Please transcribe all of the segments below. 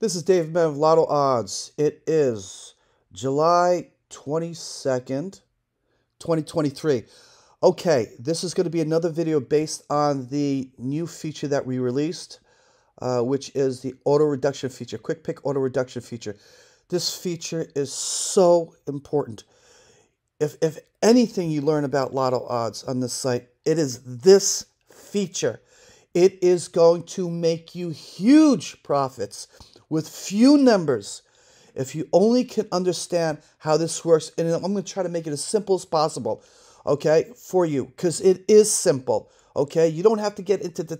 This is Dave of Lottodds. It is July 22nd, 2023. Okay, this is going to be another video based on the new feature that we released, which is the auto reduction feature, quick pick auto reduction feature. This feature is so important. If anything you learn about Lottodds on this site, it is this feature. It is going to make you huge profits with few numbers if you only can understand how this works. And I'm going to try to make it as simple as possible, okay, for you, because it is simple, okay? You don't have to get into the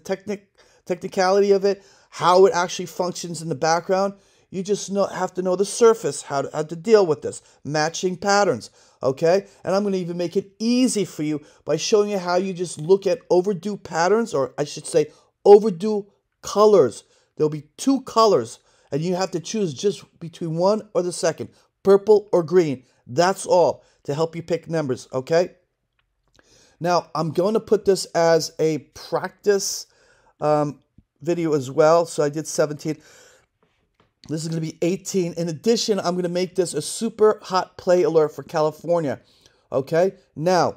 technicality of it, how it actually functions in the background. You just have to know the surface, how to deal with this, matching patterns, okay? And I'm going to even make it easy for you by showing you how you just look at overdue patterns, or I should say overdue colors. There'll be two colors, and you have to choose just between one or the second, purple or green. That's all to help you pick numbers, okay? Now, I'm going to put this as a practice video as well. So I did 17. This is going to be 18. In addition, I'm going to make this a super hot play alert for California, okay? Now,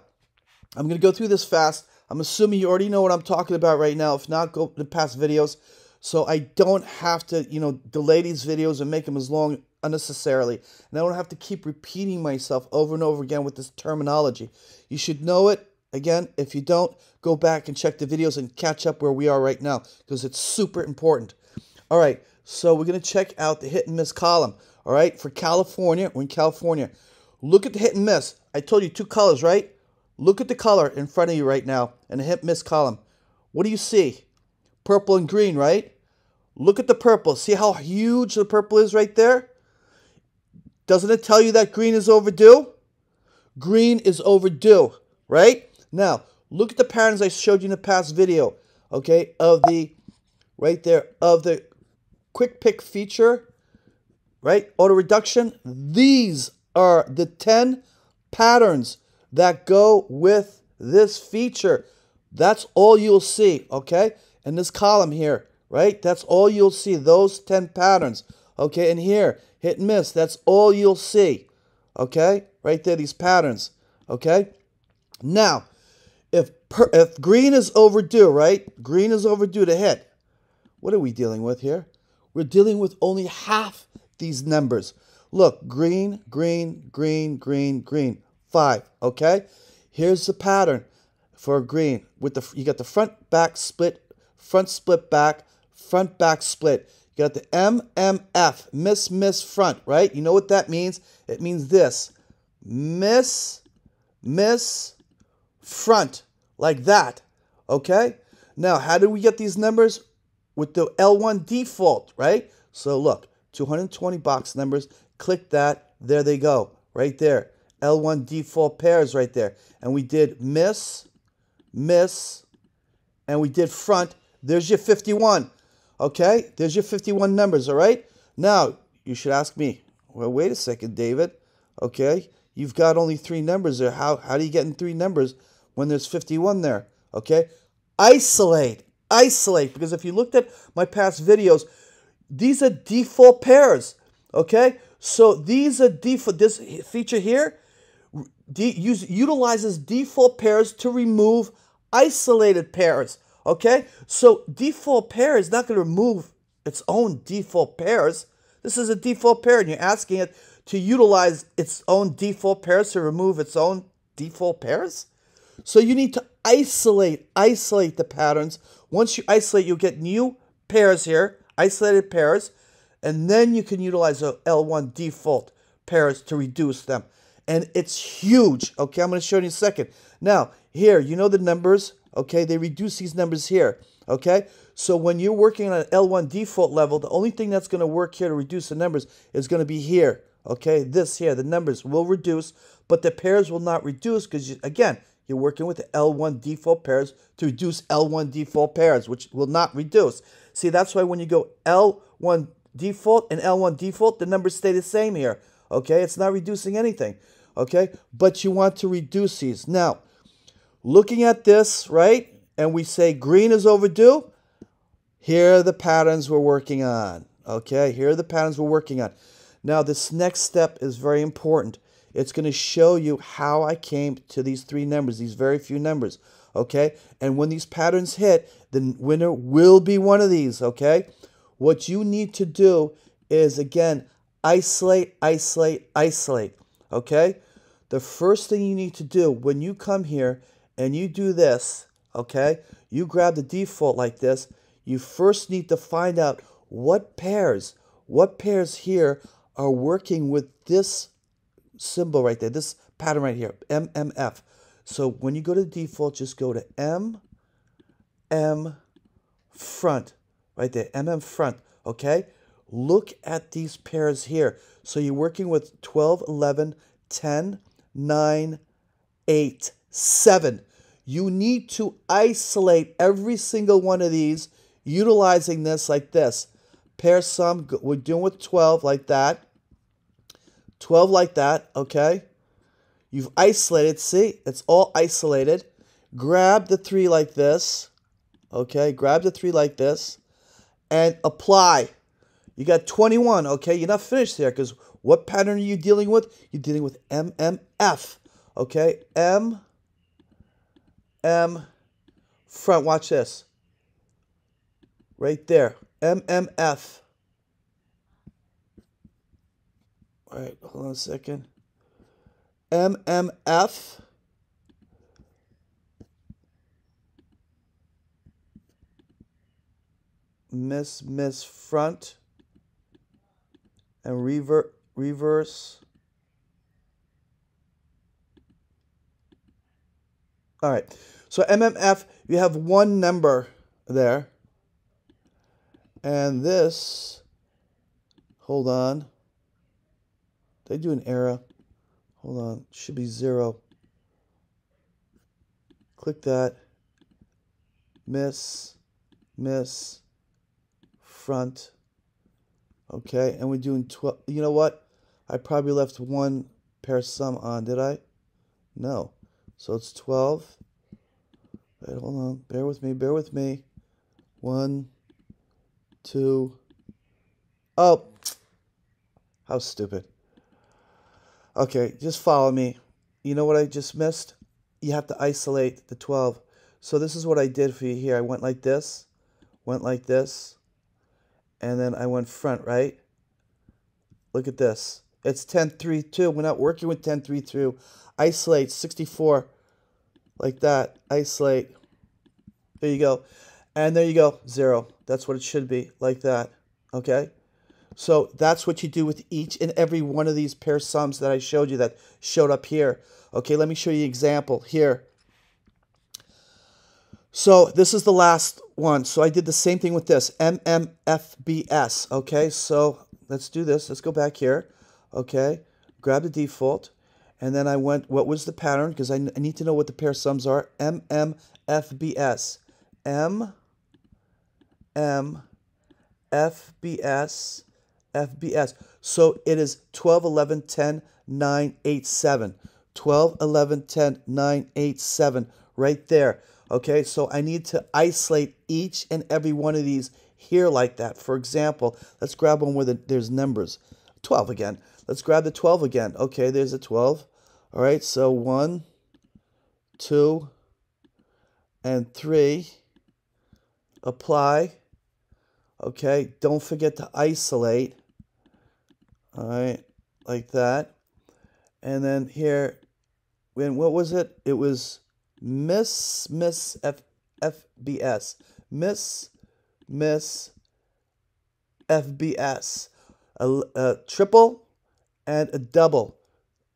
I'm going to go through this fast. I'm assuming you already know what I'm talking about right now. If not, go to the past videos, so I don't have to, delay these videos and make them as long unnecessarily. And I don't have to keep repeating myself over and over again with this terminology. You should know it. Again, if you don't, go back and check the videos and catch up where we are right now, because it's super important. All right, so we're going to check out the hit and miss column. All right, for California, we're in California. Look at the hit and miss. I told you two colors, right? Look at the color in front of you right now in the hit and miss column. What do you see? Purple and green, right? Look at the purple. See how huge the purple is right there? Doesn't it tell you that green is overdue? Green is overdue, right? Now, look at the patterns I showed you in the past video, okay, of the, right there, of the quick pick feature, right, auto reduction. These are the 10 patterns that go with this feature. That's all you'll see, okay, in this column here, right? That's all you'll see, those 10 patterns, okay? And here, hit and miss, that's all you'll see, okay? Right there, these patterns, okay? Now, if green is overdue, right? Green is overdue to hit. What are we dealing with here? We're dealing with only half these numbers. Look, green, green, green, green, green. 5, okay? Here's the pattern for green. You got the front back split, front split back, front back split. You got the MMF, miss, miss, front, right? You know what that means? It means this. Miss, miss, front, like that, okay? Now, how do we get these numbers? With the L1 default, right? So look, 220 box numbers, click that, there they go, right there. L1 default pairs right there. And we did miss, miss, and we did front. There's your 51, okay? There's your 51 numbers, all right? Now, you should ask me, well, wait a second, David, okay? You've got only 3 numbers there. How do you get in 3 numbers when there's 51 there, okay? Isolate, because if you looked at my past videos, these are default pairs, okay? So these are default, this feature here utilizes default pairs to remove isolated pairs, okay? So default pair is not going to remove its own default pairs. This is a default pair, and you're asking it to utilize its own default pairs to remove its own default pairs? So you need to isolate the patterns. Once you isolate, you'll get new pairs here, isolated pairs, and then you can utilize the L1 default pairs to reduce them. And it's huge, okay? I'm going to show you in a second. Now, here, you know the numbers, okay? They reduce these numbers here, okay? So when you're working on an L1 default level, the only thing that's going to work here to reduce the numbers is going to be here, okay? This here, the numbers will reduce, but the pairs will not reduce because, again, you're working with the L1 default pairs to reduce L1 default pairs, which will not reduce. See, that's why when you go L1 default and L1 default, the numbers stay the same here, okay? It's not reducing anything, okay? But you want to reduce these. Now, looking at this, right, and we say green is overdue, here are the patterns we're working on, Okay, here are the patterns we're working on. Now, this next step is very important. It's going to show you how I came to these three numbers, these very few numbers. Okay, and when these patterns hit, the winner will be one of these. Okay, what you need to do is, again, isolate, isolate, isolate. Okay, the first thing you need to do when you come here and you do this, okay, you grab the default like this, you first need to find out what pairs here are working with this symbol right there, this pattern right here, MMF. So when you go to default, just go to MM front, right there, MM front, okay? Look at these pairs here. So you're working with 12, 11, 10, 9, 8, 7. You need to isolate every single one of these utilizing this like this. Pair sum, we're doing with 12 like that. 12 like that, okay? You've isolated, see? It's all isolated. Grab the 3 like this, okay? Grab the 3 like this and apply. You got 21, okay? You're not finished there because what pattern are you dealing with? You're dealing with MMF, okay? M front, watch this. Right there, MMF. All right, hold on a second. MMF. Miss front. And reverse. All right, so MMF, you have one number there. And this, hold on. Did I do an error? Hold on, should be 0. Click that. Miss, front. Okay, and we're doing 12. You know what? I probably left one pair sum on, did I? No. So it's 12. Wait, hold on. Bear with me. 1, 2. Oh, how stupid. Okay, just follow me. You know what I just missed? You have to isolate the 12. So this is what I did for you here. I went like this, and then I went front, right? Look at this. It's 10, 3, 2. We're not working with 10, 3, 2. Isolate 64 like that. Isolate. There you go. And there you go. 0. That's what it should be, like that. Okay? So that's what you do with each and every one of these pair sums that I showed you that showed up here. Okay, let me show you an example here. So this is the last one. So I did the same thing with this, MMFBS. Okay, so let's do this. Let's go back here. Okay, grab the default. And then I went, what was the pattern? Because I need to know what the pair sums are. MMFBS. MMFBS. FBS. So it is 12, 11, 10, 9, 8, 7. 12, 11, 10, 9, 8, 7. Right there. Okay, so I need to isolate each and every one of these here like that. For example, let's grab one where there's numbers. 12 again. Let's grab the 12 again. Okay, there's a 12. All right, so 1, 2, and 3. Apply. Okay, don't forget to isolate. All right, like that. And then here, what was it? It was Miss FBS. Miss FBS. A triple and a double.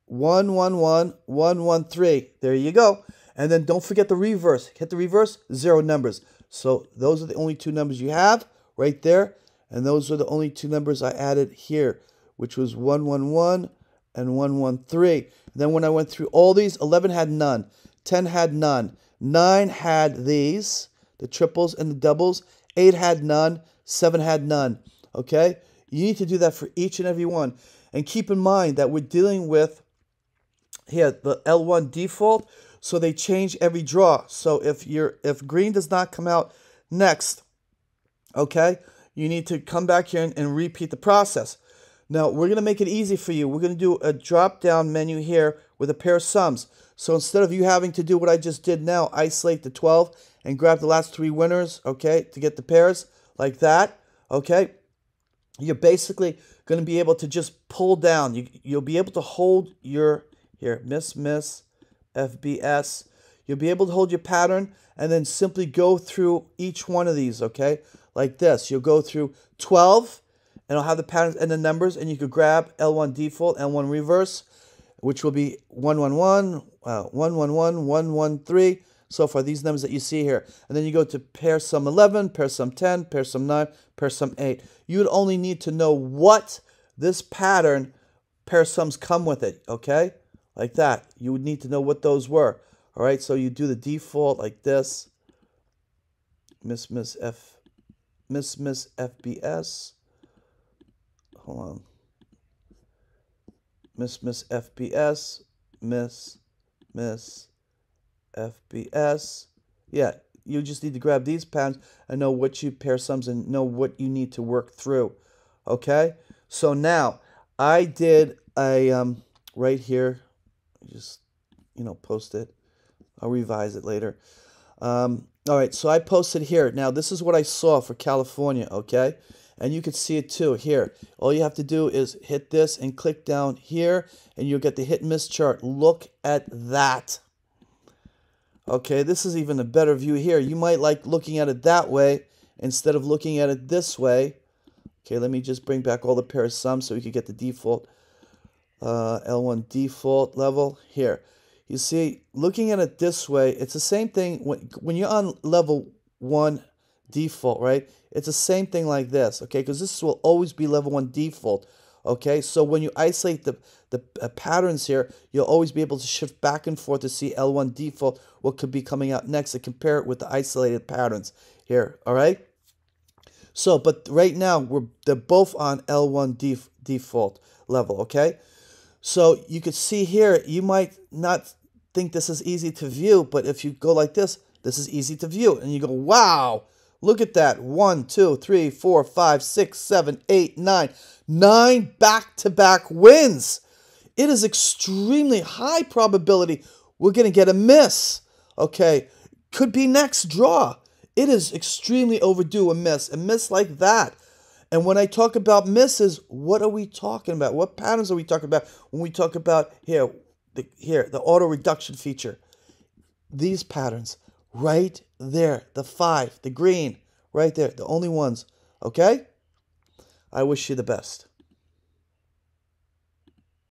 1, 1, 1, 1, 1, 3. There you go. And then don't forget the reverse. Hit the reverse, 0 numbers. So those are the only 2 numbers you have right there. And those are the only 2 numbers I added here, which was 1, 1, 1 and 1, 1, 3. Then when I went through all these, 11 had none. 10 had none. 9 had these, the triples and the doubles. 8 had none. 7 had none. Okay? You need to do that for each and every one. And keep in mind that we're dealing with here the L1 default, so they change every draw. So if green does not come out next, okay, you need to come back here and repeat the process. Now, we're going to make it easy for you. We're going to do a drop-down menu here with a pair of sums. So instead of you having to do what I just did now, isolate the 12 and grab the last 3 winners, okay, to get the pairs like that, okay, you're basically going to be able to just pull down. You'll be able to hold your, here, miss, FBS. You'll be able to hold your pattern and then simply go through each one of these, okay, like this. You'll go through 12, and I'll have the patterns and the numbers, and you could grab L1 default, L1 reverse, which will be 111, 111, 113, so far, these numbers that you see here. And then you go to pair sum 11, pair sum 10, pair sum 9, pair sum 8. You would only need to know what this pattern pair sums come with it, okay? Like that. You would need to know what those were. All right, so you do the default like this. Miss FBS. Hold on. Miss FBS. Miss FBS. Yeah, you just need to grab these patterns and know what you pair sums and know what you need to work through. Okay? So now, I did a, right here, just, post it. I'll revise it later. All right, so I posted here. Now, this is what I saw for California, okay? And you can see it too here. All you have to do is hit this and click down here, and you'll get the hit and miss chart. Look at that. Okay, this is even a better view here. You might like looking at it that way instead of looking at it this way. Okay, let me just bring back all the pair of sums so we can get the default L1 default level here. You see, looking at it this way, it's the same thing when you're on level 1 default, right? It's the same thing like this, okay? Because this will always be level 1 default, okay? So when you isolate the patterns here, you'll always be able to shift back and forth to see L1 default, what could be coming out next, and compare it with the isolated patterns here, all right? So, but right now, they're both on L1 default level, okay? So you could see here, you might not think this is easy to view, but if you go like this, this is easy to view. And you go, wow, look at that. 1, 2, 3, 4, 5, 6, 7, 8, 9. 9 back-to-back wins. It is extremely high probability we're going to get a miss. Okay, could be next draw. It is extremely overdue, a miss like that. And when I talk about misses, what are we talking about? What patterns are we talking about when we talk about the auto reduction feature? These patterns right there, the 5, the green, right there, the only ones, okay? I wish you the best.